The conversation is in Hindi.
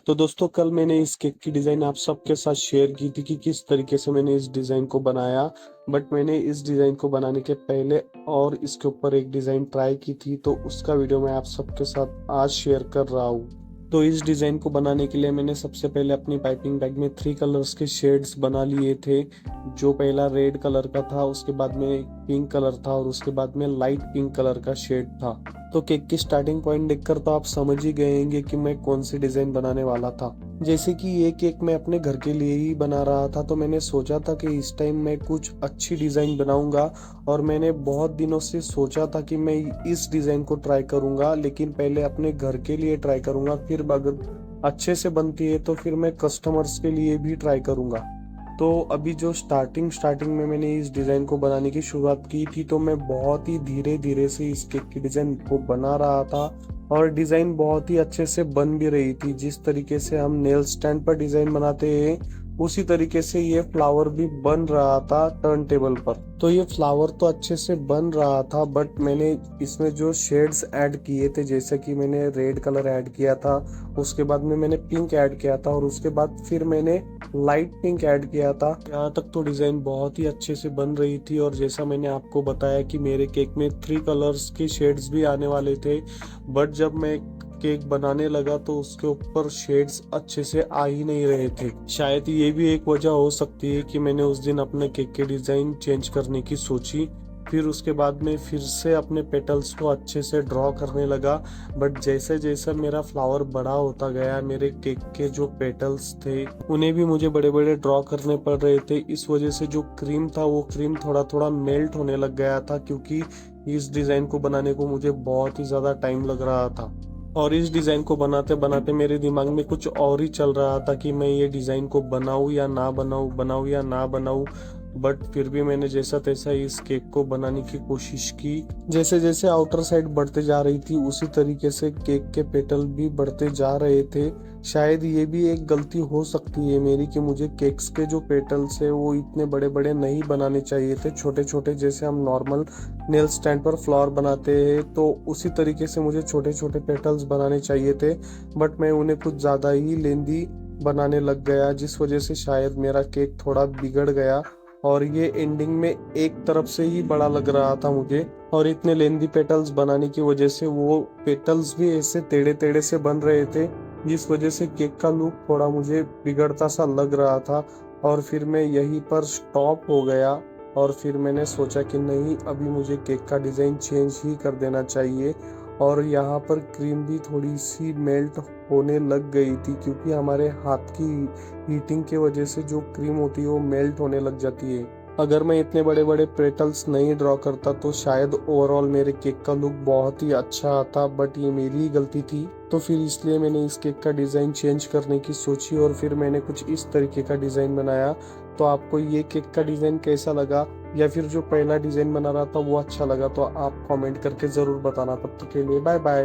तो दोस्तों कल मैंने इस केक की डिज़ाइन आप सबके साथ शेयर की थी कि किस तरीके से मैंने इस डिज़ाइन को बनाया। बट मैंने इस डिज़ाइन को बनाने के पहले और इसके ऊपर एक डिज़ाइन ट्राई की थी, तो उसका वीडियो मैं आप सबके साथ आज शेयर कर रहा हूँ। तो इस डिज़ाइन को बनाने के लिए मैंने सबसे पहले अपनी पाइपिंग बैग में 3 कलर्स के शेड्स बना लिए थे। जो पहला रेड कलर का था, उसके बाद में पिंक कलर था और उसके बाद में लाइट पिंक कलर का शेड था। तो केक की स्टार्टिंग पॉइंट देखकर तो आप समझ ही गए होंगे कि मैं कौन सी डिज़ाइन बनाने वाला था। जैसे कि ये केक मैं अपने घर के लिए ही बना रहा था, तो मैंने सोचा था कि इस टाइम मैं कुछ अच्छी डिज़ाइन बनाऊंगा। और मैंने बहुत दिनों से सोचा था कि मैं इस डिज़ाइन को ट्राई करूंगा, लेकिन पहले अपने घर के लिए ट्राई करूंगा, फिर अगर अच्छे से बनती है तो फिर मैं कस्टमर्स के लिए भी ट्राई करूंगा। तो अभी जो स्टार्टिंग स्टार्टिंग में मैंने इस डिज़ाइन को बनाने की शुरुआत की थी, तो मैं बहुत ही धीरे धीरे से इस केक की डिज़ाइन को बना रहा था। और डिज़ाइन बहुत ही अच्छे से बन भी रही थी। जिस तरीके से हम नेल स्टैंड पर डिज़ाइन बनाते हैं, उसी तरीके से ये फ्लावर भी बन रहा था टर्न टेबल पर। तो ये फ्लावर तो अच्छे से बन रहा था, बट मैंने इसमें जो शेड्स ऐड किए थे, जैसे कि मैंने रेड कलर ऐड किया था, उसके बाद में मैंने पिंक ऐड किया था और उसके बाद फिर मैंने लाइट पिंक ऐड किया था। यहाँ तक तो डिज़ाइन बहुत ही अच्छे से बन रही थी। और जैसा मैंने आपको बताया कि मेरे केक में 3 कलर्स के शेड्स भी आने वाले थे, बट जब मैं केक बनाने लगा तो उसके ऊपर शेड्स अच्छे से आ ही नहीं रहे थे। शायद ये भी एक वजह हो सकती है कि मैंने उस दिन अपने केक के डिज़ाइन चेंज करने की सोची। फिर उसके बाद में फिर से अपने पेटल्स को अच्छे से ड्रॉ करने लगा। बट जैसे जैसे मेरा फ्लावर बड़ा होता गया, मेरे केक के जो पेटल्स थे उन्हें भी मुझे बड़े बड़े ड्रॉ करने पड़ रहे थे। इस वजह से जो क्रीम था वो क्रीम थोड़ा थोड़ा मेल्ट होने लग गया था, क्योंकि इस डिज़ाइन को बनाने को मुझे बहुत ही ज़्यादा टाइम लग रहा था। और इस डिज़ाइन को बनाते बनाते मेरे दिमाग में कुछ और ही चल रहा था कि मैं ये डिज़ाइन को बनाऊं या ना बनाऊं, बनाऊं या ना बनाऊं। बट फिर भी मैंने जैसा तैसा इस केक को बनाने की कोशिश की। जैसे जैसे आउटर साइड बढ़ते जा रही थी, उसी तरीके से केक के पेटल भी बढ़ते जा रहे थे। शायद ये भी एक गलती हो सकती है मेरी कि मुझे केक्स के जो पेटल्स है वो इतने बड़े बड़े नहीं बनाने चाहिए थे, छोटे छोटे, जैसे हम नॉर्मल नेल स्टैंड पर फ्लावर बनाते हैं तो उसी तरीके से मुझे छोटे छोटे पेटल्स बनाने चाहिए थे। बट मैं उन्हें कुछ ज़्यादा ही लेंदी बनाने लग गया, जिस वजह से शायद मेरा केक थोड़ा बिगड़ गया। और ये एंडिंग में एक तरफ से ही बड़ा लग रहा था मुझे। और इतने लेंदी पेटल्स बनाने की वजह से वो पेटल्स भी ऐसे टेढ़े टेढ़े से बन रहे थे, जिस वजह से केक का लुक थोड़ा मुझे बिगड़ता सा लग रहा था। और फिर मैं यहीं पर स्टॉप हो गया। और फिर मैंने सोचा कि नहीं, अभी मुझे केक का डिज़ाइन चेंज ही कर देना चाहिए। और यहाँ पर क्रीम भी थोड़ी सी मेल्ट होने लग गई थी, क्योंकि हमारे हाथ की हीटिंग के वजह से जो क्रीम होती है वो मेल्ट होने लग जाती है। अगर मैं इतने बड़े बड़े पेटल्स नहीं ड्रॉ करता तो शायद ओवरऑल मेरे केक का लुक बहुत ही अच्छा आता, बट ये मेरी ही गलती थी। तो फिर इसलिए मैंने इस केक का डिज़ाइन चेंज करने की सोची और फिर मैंने कुछ इस तरीके का डिज़ाइन बनाया। तो आपको ये केक का डिज़ाइन कैसा लगा, या फिर जो पहला डिज़ाइन बना रहा था वो अच्छा लगा, तो आप कमेंट करके ज़रूर बताना। तब तक के लिए बाय बाय।